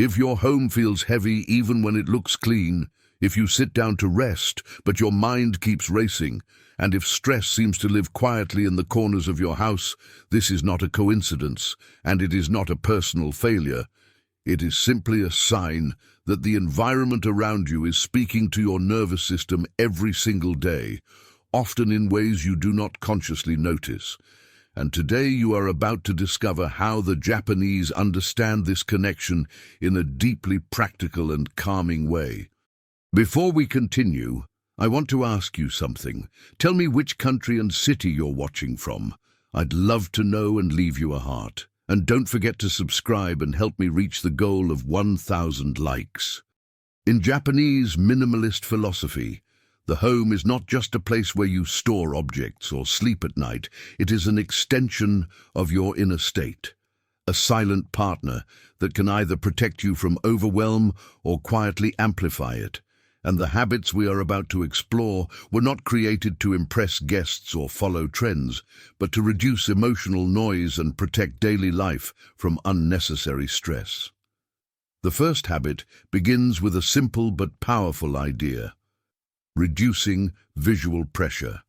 If your home feels heavy even when it looks clean, if you sit down to rest but your mind keeps racing, and if stress seems to live quietly in the corners of your house, this is not a coincidence, and it is not a personal failure. It is simply a sign that the environment around you is speaking to your nervous system every single day, often in ways you do not consciously notice. And today you are about to discover how the Japanese understand this connection in a deeply practical and calming way. Before we continue, I want to ask you something. Tell me which country and city you're watching from. I'd love to know and leave you a heart. And don't forget to subscribe and help me reach the goal of 1,000 likes. In Japanese minimalist philosophy, the home is not just a place where you store objects or sleep at night. It is an extension of your inner state, a silent partner that can either protect you from overwhelm or quietly amplify it. And the habits we are about to explore were not created to impress guests or follow trends, but to reduce emotional noise and protect daily life from unnecessary stress. The first habit begins with a simple but powerful idea: reducing visual pressure.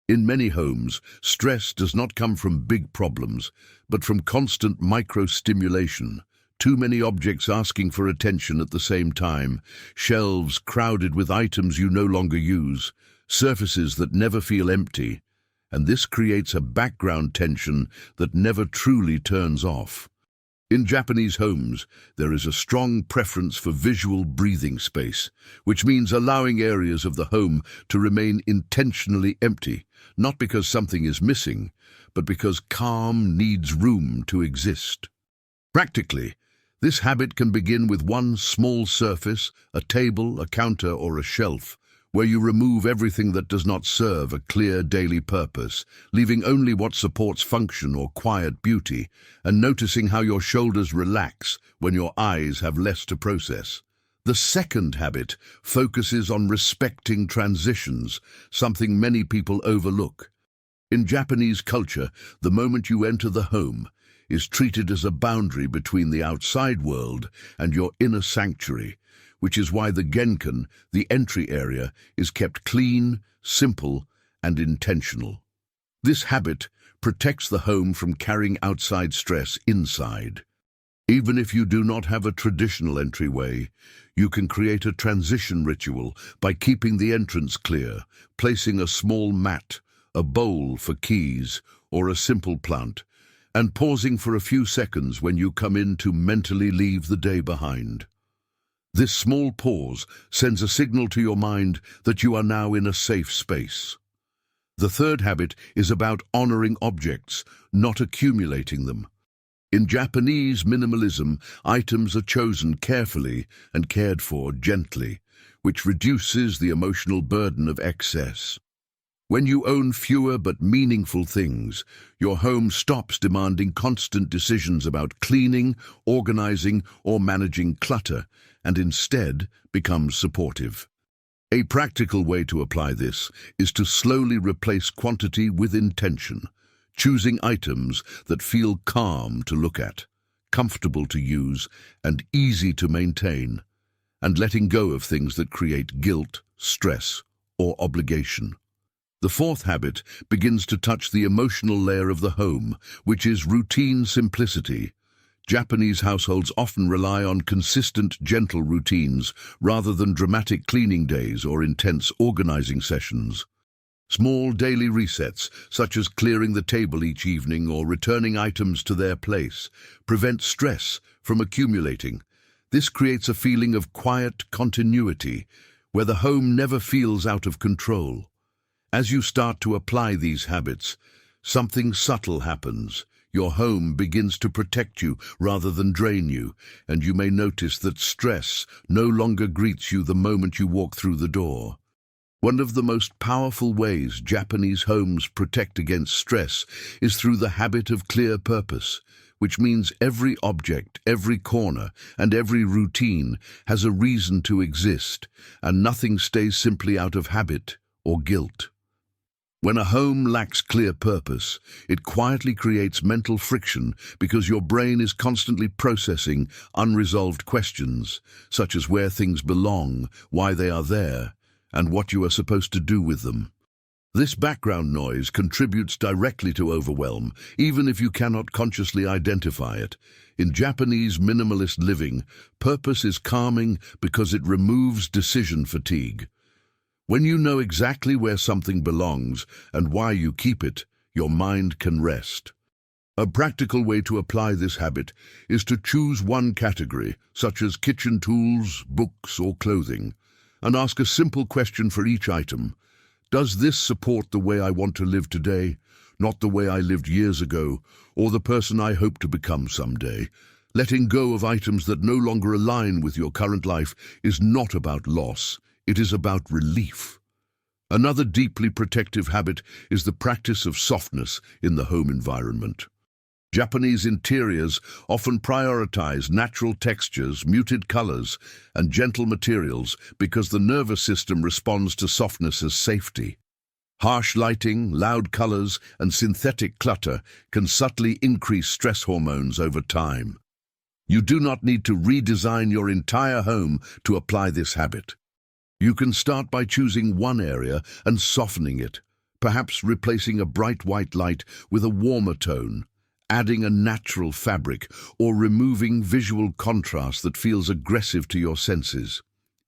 In many homes, stress does not come from big problems, but from constant micro-stimulation. Too many objects asking for attention at the same time, shelves crowded with items you no longer use, surfaces that never feel empty, and this creates a background tension that never truly turns off. In Japanese homes, there is a strong preference for visual breathing space, which means allowing areas of the home to remain intentionally empty, not because something is missing, but because calm needs room to exist. Practically, this habit can begin with one small surface, a table, a counter, or a shelf, where you remove everything that does not serve a clear daily purpose, leaving only what supports function or quiet beauty, and noticing how your shoulders relax when your eyes have less to process. The second habit focuses on respecting transitions, something many people overlook. In Japanese culture, the moment you enter the home is treated as a boundary between the outside world and your inner sanctuary, which is why the genkan, the entry area, is kept clean, simple, and intentional. This habit protects the home from carrying outside stress inside. Even if you do not have a traditional entryway, you can create a transition ritual by keeping the entrance clear, placing a small mat, a bowl for keys, or a simple plant, and pausing for a few seconds when you come in to mentally leave the day behind. This small pause sends a signal to your mind that you are now in a safe space. The third habit is about honoring objects, not accumulating them. In Japanese minimalism, items are chosen carefully and cared for gently, which reduces the emotional burden of excess. When you own fewer but meaningful things, your home stops demanding constant decisions about cleaning, organizing, or managing clutter, and instead becomes supportive. A practical way to apply this is to slowly replace quantity with intention, choosing items that feel calm to look at, comfortable to use, and easy to maintain, and letting go of things that create guilt, stress, or obligation. The fourth habit begins to touch the emotional layer of the home, which is routine simplicity. Japanese households often rely on consistent, gentle routines rather than dramatic cleaning days or intense organizing sessions. Small daily resets, such as clearing the table each evening or returning items to their place, prevent stress from accumulating. This creates a feeling of quiet continuity, where the home never feels out of control. As you start to apply these habits, something subtle happens. Your home begins to protect you rather than drain you, and you may notice that stress no longer greets you the moment you walk through the door. One of the most powerful ways Japanese homes protect against stress is through the habit of clear purpose, which means every object, every corner, and every routine has a reason to exist, and nothing stays simply out of habit or guilt. When a home lacks clear purpose, it quietly creates mental friction because your brain is constantly processing unresolved questions, such as where things belong, why they are there, and what you are supposed to do with them. This background noise contributes directly to overwhelm, even if you cannot consciously identify it. In Japanese minimalist living, purpose is calming because it removes decision fatigue. When you know exactly where something belongs and why you keep it, your mind can rest. A practical way to apply this habit is to choose one category, such as kitchen tools, books, or clothing, and ask a simple question for each item. Does this support the way I want to live today, not the way I lived years ago, or the person I hope to become someday? Letting go of items that no longer align with your current life is not about loss. It is about relief. Another deeply protective habit is the practice of softness in the home environment. Japanese interiors often prioritize natural textures, muted colors, and gentle materials because the nervous system responds to softness as safety. Harsh lighting, loud colors, and synthetic clutter can subtly increase stress hormones over time. You do not need to redesign your entire home to apply this habit. You can start by choosing one area and softening it, perhaps replacing a bright white light with a warmer tone, adding a natural fabric, or removing visual contrast that feels aggressive to your senses.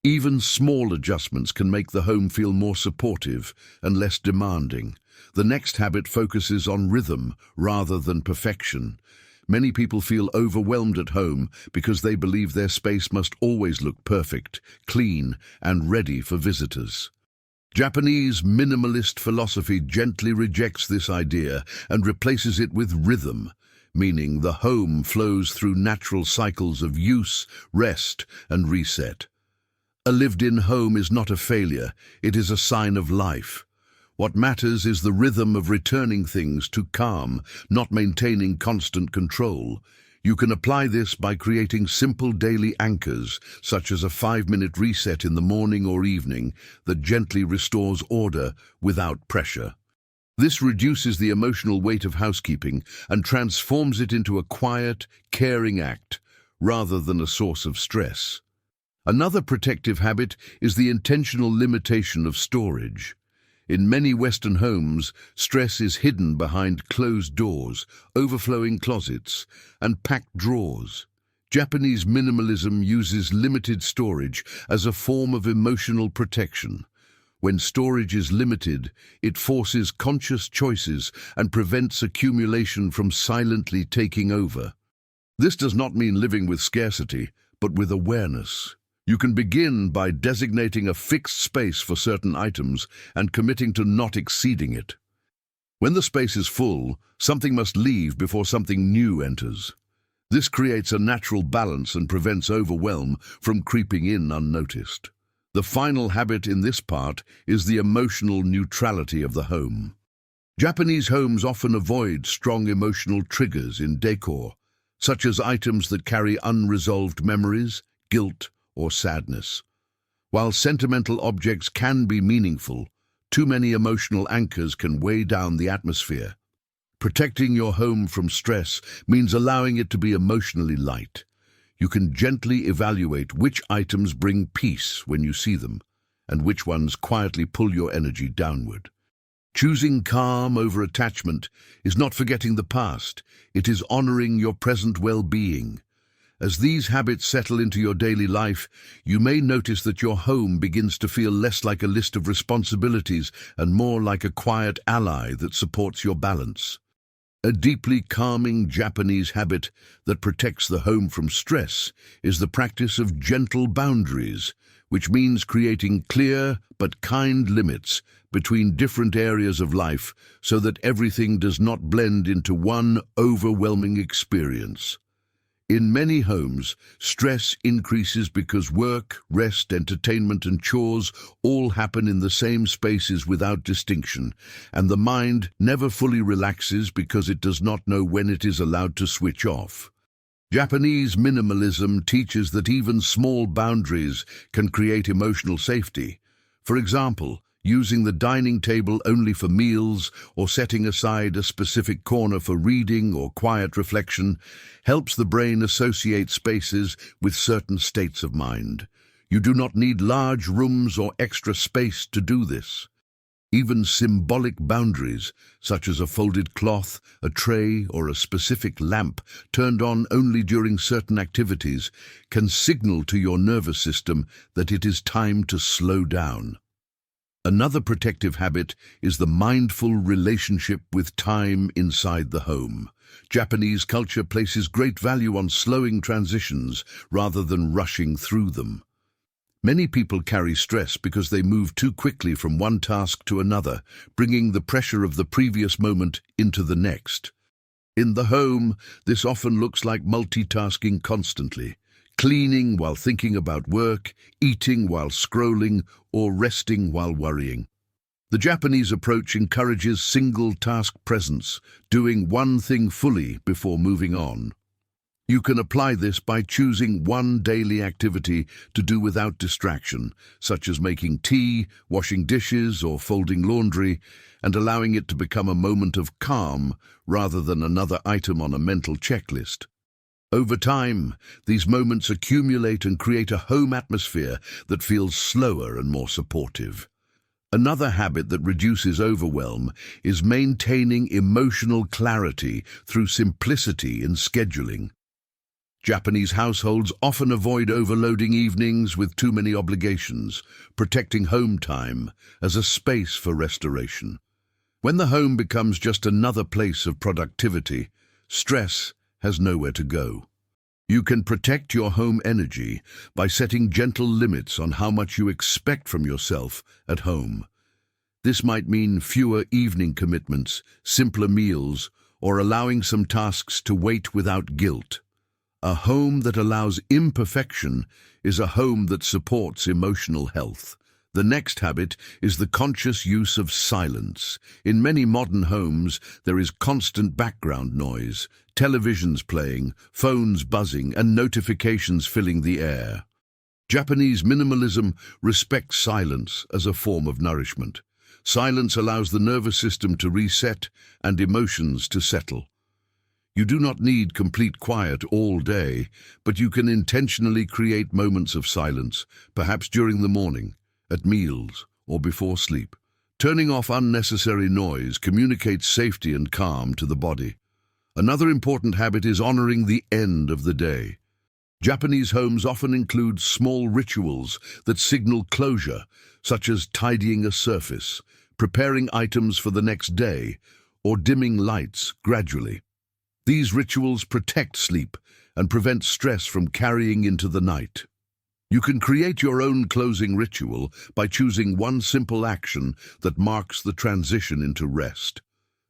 Even small adjustments can make the home feel more supportive and less demanding. The next habit focuses on rhythm rather than perfection. Many people feel overwhelmed at home because they believe their space must always look perfect, clean, and ready for visitors. Japanese minimalist philosophy gently rejects this idea and replaces it with rhythm, meaning the home flows through natural cycles of use, rest, and reset. A lived-in home is not a failure, it is a sign of life. What matters is the rhythm of returning things to calm, not maintaining constant control. You can apply this by creating simple daily anchors, such as a 5-minute reset in the morning or evening that gently restores order without pressure. This reduces the emotional weight of housekeeping and transforms it into a quiet, caring act, rather than a source of stress. Another protective habit is the intentional limitation of storage. In many Western homes, stress is hidden behind closed doors, overflowing closets, and packed drawers. Japanese minimalism uses limited storage as a form of emotional protection. When storage is limited, it forces conscious choices and prevents accumulation from silently taking over. This does not mean living with scarcity, but with awareness. You can begin by designating a fixed space for certain items and committing to not exceeding it. When the space is full, something must leave before something new enters. This creates a natural balance and prevents overwhelm from creeping in unnoticed. The final habit in this part is the emotional neutrality of the home. Japanese homes often avoid strong emotional triggers in decor, such as items that carry unresolved memories, guilt, or sadness. While sentimental objects can be meaningful, too many emotional anchors can weigh down the atmosphere. Protecting your home from stress means allowing it to be emotionally light. You can gently evaluate which items bring peace when you see them, and which ones quietly pull your energy downward. Choosing calm over attachment is not forgetting the past, it is honoring your present well-being. As these habits settle into your daily life, you may notice that your home begins to feel less like a list of responsibilities and more like a quiet ally that supports your balance. A deeply calming Japanese habit that protects the home from stress is the practice of gentle boundaries, which means creating clear but kind limits between different areas of life so that everything does not blend into one overwhelming experience. In many homes, stress increases because work, rest, entertainment, and chores all happen in the same spaces without distinction, and the mind never fully relaxes because it does not know when it is allowed to switch off. Japanese minimalism teaches that even small boundaries can create emotional safety. For example, Using the dining table only for meals or setting aside a specific corner for reading or quiet reflection helps the brain associate spaces with certain states of mind. You do not need large rooms or extra space to do this. Even symbolic boundaries, such as a folded cloth, a tray, or a specific lamp turned on only during certain activities, can signal to your nervous system that it is time to slow down. Another protective habit is the mindful relationship with time inside the home. Japanese culture places great value on slowing transitions rather than rushing through them. Many people carry stress because they move too quickly from one task to another, bringing the pressure of the previous moment into the next. In the home, this often looks like multitasking constantly. Cleaning while thinking about work, eating while scrolling, or resting while worrying. The Japanese approach encourages single-task presence, doing one thing fully before moving on. You can apply this by choosing one daily activity to do without distraction, such as making tea, washing dishes, or folding laundry, and allowing it to become a moment of calm rather than another item on a mental checklist. Over time, these moments accumulate and create a home atmosphere that feels slower and more supportive. Another habit that reduces overwhelm is maintaining emotional clarity through simplicity in scheduling. Japanese households often avoid overloading evenings with too many obligations, protecting home time as a space for restoration. When the home becomes just another place of productivity, stress has nowhere to go. You can protect your home energy by setting gentle limits on how much you expect from yourself at home. This might mean fewer evening commitments, simpler meals, or allowing some tasks to wait without guilt. A home that allows imperfection is a home that supports emotional health. The next habit is the conscious use of silence. In many modern homes, there is constant background noise, televisions playing, phones buzzing, and notifications filling the air. Japanese minimalism respects silence as a form of nourishment. Silence allows the nervous system to reset and emotions to settle. You do not need complete quiet all day, but you can intentionally create moments of silence, perhaps during the morning, at meals, or before sleep. Turning off unnecessary noise communicates safety and calm to the body. Another important habit is honoring the end of the day. Japanese homes often include small rituals that signal closure, such as tidying a surface, preparing items for the next day, or dimming lights gradually. These rituals protect sleep and prevent stress from carrying into the night. You can create your own closing ritual by choosing one simple action that marks the transition into rest.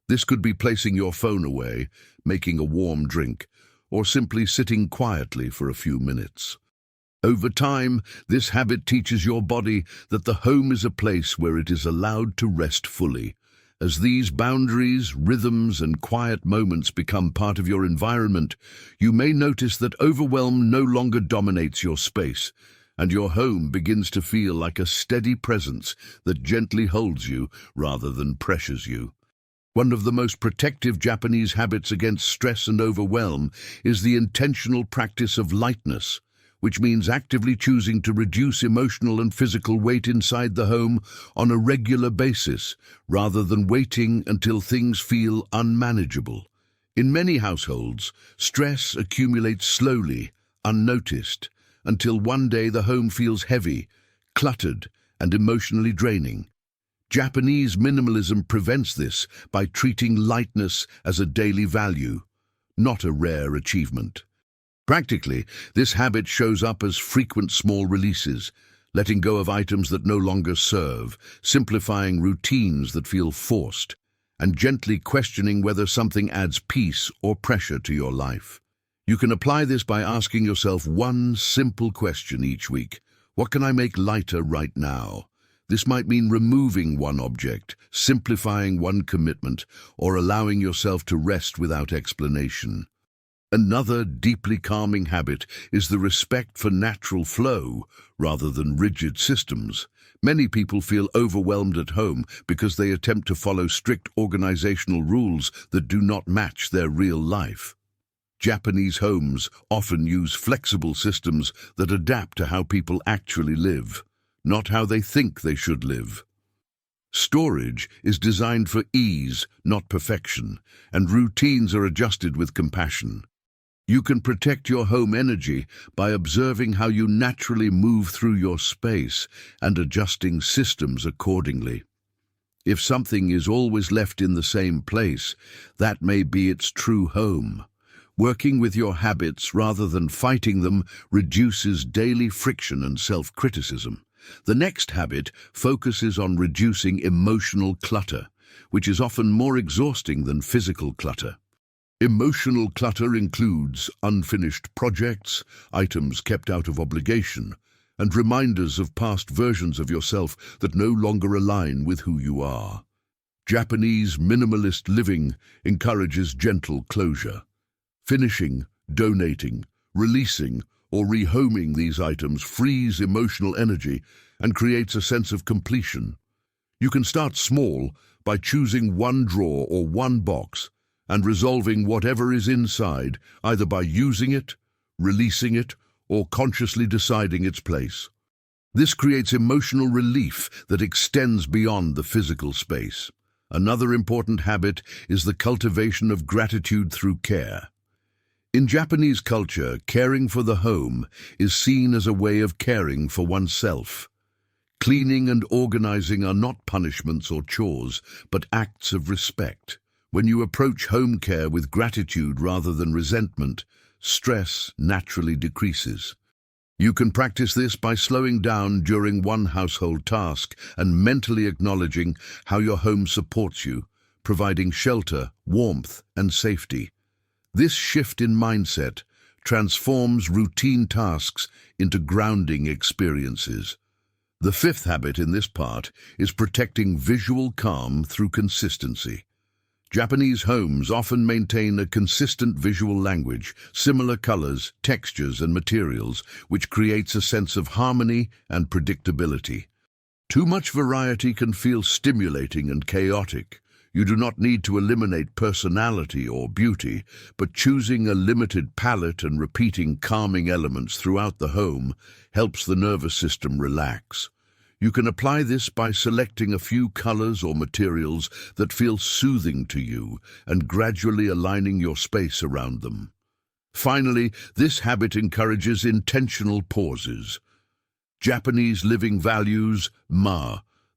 This could be placing your phone away, making a warm drink, or simply sitting quietly for a few minutes. Over time, this habit teaches your body that the home is a place where it is allowed to rest fully. As these boundaries, rhythms, and quiet moments become part of your environment, you may notice that overwhelm no longer dominates your space, and your home begins to feel like a steady presence that gently holds you rather than pressures you. One of the most protective Japanese habits against stress and overwhelm is the intentional practice of lightness, which means actively choosing to reduce emotional and physical weight inside the home on a regular basis, rather than waiting until things feel unmanageable. In many households, stress accumulates slowly, unnoticed, until one day the home feels heavy, cluttered, and emotionally draining. Japanese minimalism prevents this by treating lightness as a daily value, not a rare achievement. Practically, this habit shows up as frequent small releases, letting go of items that no longer serve, simplifying routines that feel forced, and gently questioning whether something adds peace or pressure to your life. You can apply this by asking yourself one simple question each week. What can I make lighter right now? This might mean removing one object, simplifying one commitment, or allowing yourself to rest without explanation. Another deeply calming habit is the respect for natural flow rather than rigid systems. Many people feel overwhelmed at home because they attempt to follow strict organizational rules that do not match their real life. Japanese homes often use flexible systems that adapt to how people actually live, not how they think they should live. Storage is designed for ease, not perfection, and routines are adjusted with compassion. You can protect your home energy by observing how you naturally move through your space and adjusting systems accordingly. If something is always left in the same place, that may be its true home. Working with your habits rather than fighting them reduces daily friction and self-criticism. The next habit focuses on reducing emotional clutter, which is often more exhausting than physical clutter. Emotional clutter includes unfinished projects, items kept out of obligation, and reminders of past versions of yourself that no longer align with who you are. Japanese minimalist living encourages gentle closure. Finishing, donating, releasing, or rehoming these items frees emotional energy and creates a sense of completion. You can start small by choosing one drawer or one box and resolving whatever is inside, either by using it, releasing it, or consciously deciding its place. This creates emotional relief that extends beyond the physical space. Another important habit is the cultivation of gratitude through care. In Japanese culture, caring for the home is seen as a way of caring for oneself. Cleaning and organizing are not punishments or chores, but acts of respect. When you approach home care with gratitude rather than resentment, stress naturally decreases. You can practice this by slowing down during one household task and mentally acknowledging how your home supports you, providing shelter, warmth, and safety. This shift in mindset transforms routine tasks into grounding experiences. The fifth habit in this part is protecting visual calm through consistency. Japanese homes often maintain a consistent visual language, similar colors, textures, and materials, which creates a sense of harmony and predictability. Too much variety can feel stimulating and chaotic. You do not need to eliminate personality or beauty, but choosing a limited palette and repeating calming elements throughout the home helps the nervous system relax. You can apply this by selecting a few colors or materials that feel soothing to you and gradually aligning your space around them. Finally, this habit encourages intentional pauses. Japanese living values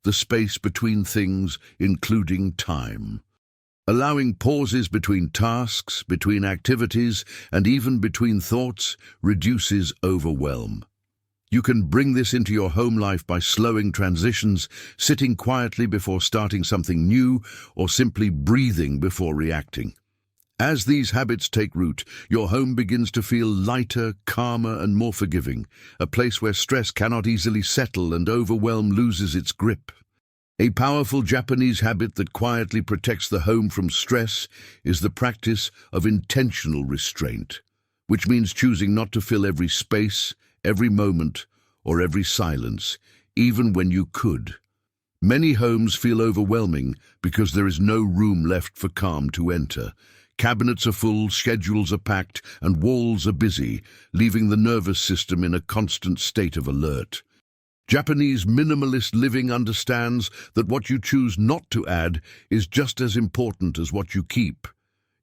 the space between things, including time. Allowing pauses between tasks, between activities, and even between thoughts reduces overwhelm. You can bring this into your home life by slowing transitions, sitting quietly before starting something new, or simply breathing before reacting. As these habits take root, your home begins to feel lighter, calmer, and more forgiving, a place where stress cannot easily settle and overwhelm loses its grip. A powerful Japanese habit that quietly protects the home from stress is the practice of intentional restraint, which means choosing not to fill every space, every moment, or every silence, even when you could. Many homes feel overwhelming because there is no room left for calm to enter. Cabinets are full, schedules are packed, and walls are busy, leaving the nervous system in a constant state of alert. Japanese minimalist living understands that what you choose not to add is just as important as what you keep.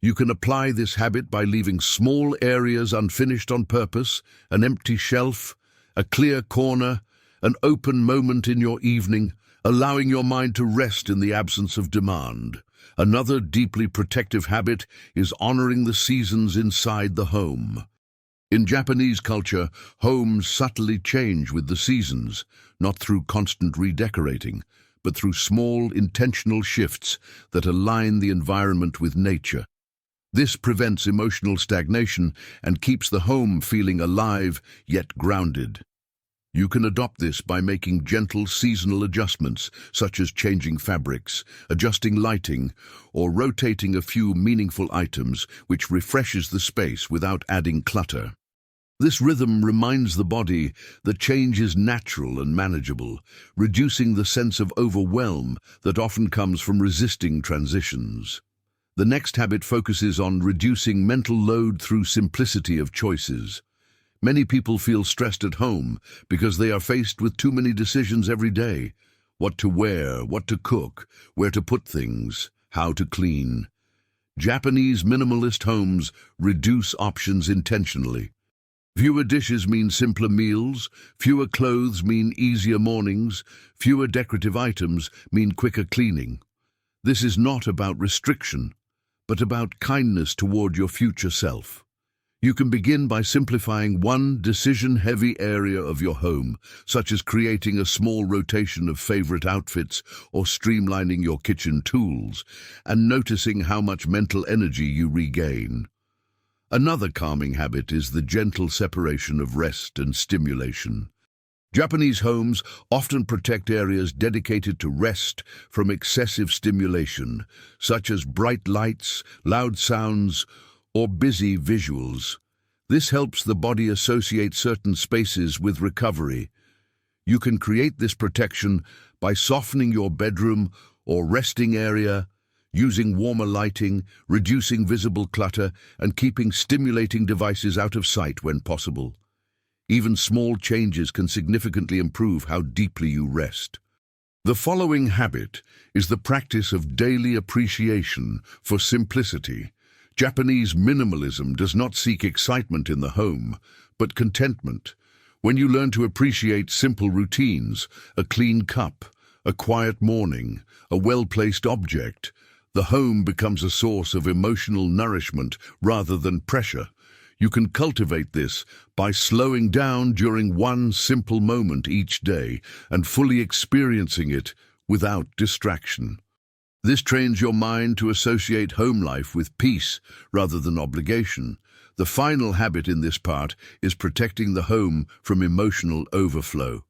You can apply this habit by leaving small areas unfinished on purpose, an empty shelf, a clear corner, an open moment in your evening, allowing your mind to rest in the absence of demand. Another deeply protective habit is honoring the seasons inside the home. In Japanese culture, homes subtly change with the seasons, not through constant redecorating, but through small, intentional shifts that align the environment with nature. This prevents emotional stagnation and keeps the home feeling alive yet grounded. You can adopt this by making gentle seasonal adjustments, such as changing fabrics, adjusting lighting, or rotating a few meaningful items, which refreshes the space without adding clutter. This rhythm reminds the body that change is natural and manageable, reducing the sense of overwhelm that often comes from resisting transitions. The next habit focuses on reducing mental load through simplicity of choices. Many people feel stressed at home because they are faced with too many decisions every day. What to wear, what to cook, where to put things, how to clean. Japanese minimalist homes reduce options intentionally. Fewer dishes mean simpler meals, fewer clothes mean easier mornings, fewer decorative items mean quicker cleaning. This is not about restriction, but about kindness toward your future self. You can begin by simplifying one decision-heavy area of your home, such as creating a small rotation of favorite outfits or streamlining your kitchen tools, and noticing how much mental energy you regain. Another calming habit is the gentle separation of rest and stimulation. Japanese homes often protect areas dedicated to rest from excessive stimulation, such as bright lights, loud sounds, or busy visuals. This helps the body associate certain spaces with recovery. You can create this protection by softening your bedroom or resting area, using warmer lighting, reducing visible clutter, and keeping stimulating devices out of sight when possible. Even small changes can significantly improve how deeply you rest. The following habit is the practice of daily appreciation for simplicity. Japanese minimalism does not seek excitement in the home, but contentment. When you learn to appreciate simple routines, a clean cup, a quiet morning, a well-placed object, the home becomes a source of emotional nourishment rather than pressure. You can cultivate this by slowing down during one simple moment each day and fully experiencing it without distraction. This trains your mind to associate home life with peace rather than obligation. The final habit in this part is protecting the home from emotional overflow.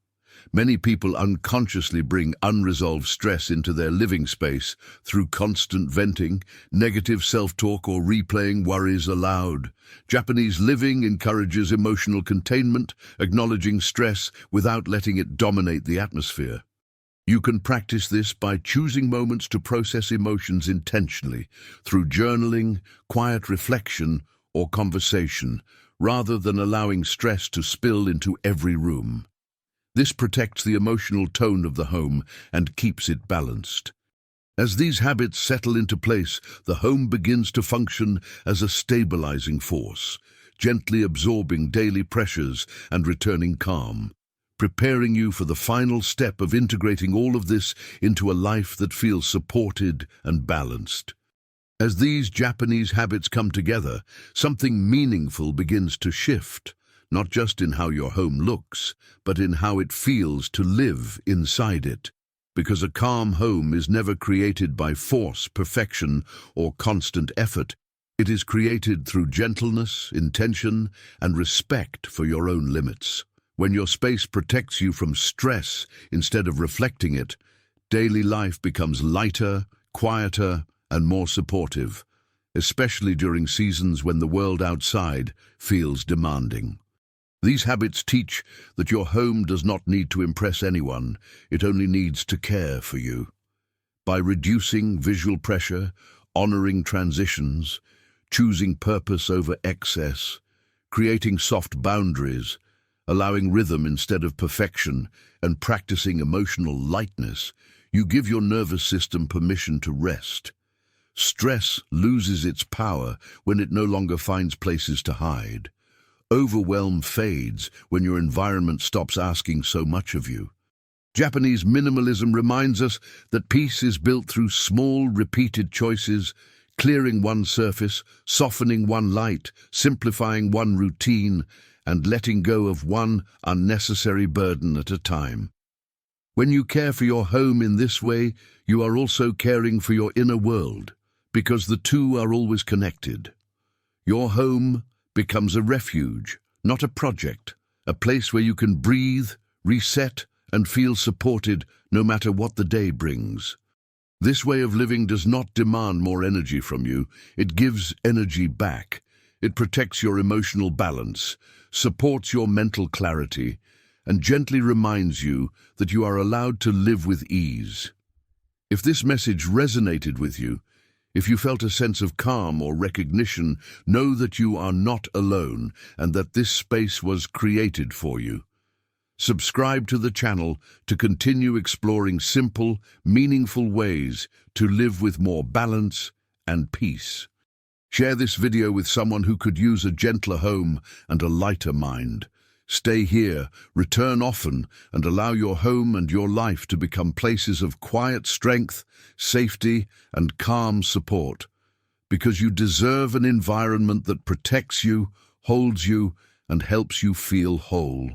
Many people unconsciously bring unresolved stress into their living space through constant venting, negative self-talk, or replaying worries aloud. Japanese living encourages emotional containment, acknowledging stress without letting it dominate the atmosphere. You can practice this by choosing moments to process emotions intentionally through journaling, quiet reflection, or conversation, rather than allowing stress to spill into every room. This protects the emotional tone of the home and keeps it balanced. As these habits settle into place, the home begins to function as a stabilizing force, gently absorbing daily pressures and returning calm, preparing you for the final step of integrating all of this into a life that feels supported and balanced. As these Japanese habits come together, something meaningful begins to shift. Not just in how your home looks, but in how it feels to live inside it. Because a calm home is never created by force, perfection, or constant effort. It is created through gentleness, intention, and respect for your own limits. When your space protects you from stress instead of reflecting it, daily life becomes lighter, quieter, and more supportive, especially during seasons when the world outside feels demanding. These habits teach that your home does not need to impress anyone, it only needs to care for you. By reducing visual pressure, honoring transitions, choosing purpose over excess, creating soft boundaries, allowing rhythm instead of perfection, and practicing emotional lightness, you give your nervous system permission to rest. Stress loses its power when it no longer finds places to hide. Overwhelm fades when your environment stops asking so much of you. Japanese minimalism reminds us that peace is built through small, repeated choices, clearing one surface, softening one light, simplifying one routine, and letting go of one unnecessary burden at a time. When you care for your home in this way, you are also caring for your inner world, because the two are always connected. Your home becomes a refuge, not a project, a place where you can breathe, reset, and feel supported no matter what the day brings. This way of living does not demand more energy from you. It gives energy back. It protects your emotional balance, supports your mental clarity, and gently reminds you that you are allowed to live with ease. If this message resonated with you, if you felt a sense of calm or recognition, know that you are not alone and that this space was created for you. Subscribe to the channel to continue exploring simple, meaningful ways to live with more balance and peace. Share this video with someone who could use a gentler home and a lighter mind. Stay here, return often, and allow your home and your life to become places of quiet strength, safety, and calm support. Because you deserve an environment that protects you, holds you, and helps you feel whole.